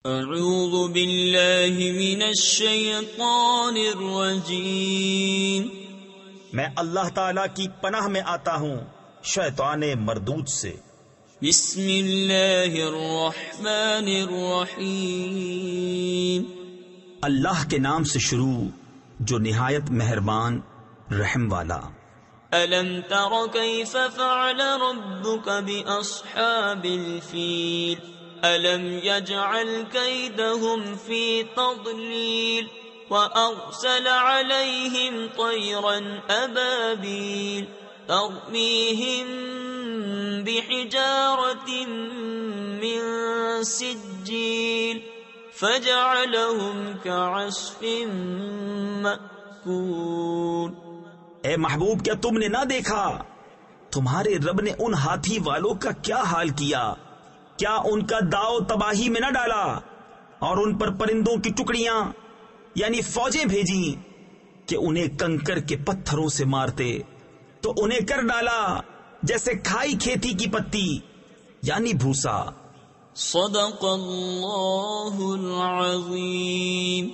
اعوذ باللہ من الشیطان الرجیم، میں اللہ تعالی کی پناہ میں آتا ہوں شیطان مردود سے۔ بسم اللہ الرحمن الرحیم، اللہ کے نام سے شروع جو نہایت مہربان رحم والا۔ الم تر کیف فعل ربک باصحاب الفیل الم یجعل کیدہم فی تضلیل وارسل علیہم طیرا ابابیل ترمیہم بحجارۃ من سجیل فجعلہم کعصف مأکول۔ اے محبوب، کیا تم نے نہ دیکھا تمہارے رب نے ان ہاتھی والوں کا کیا حال کیا؟ کیا ان کا داؤ تباہی میں نہ ڈالا اور ان پر پرندوں کی ٹکڑیاں یعنی فوجیں بھیجیں کہ انہیں کنکر کے پتھروں سے مارتے تو انہیں کر ڈالا جیسے کھائی کھیتی کی پتی یعنی بھوسا۔ صدق اللہ العظیم۔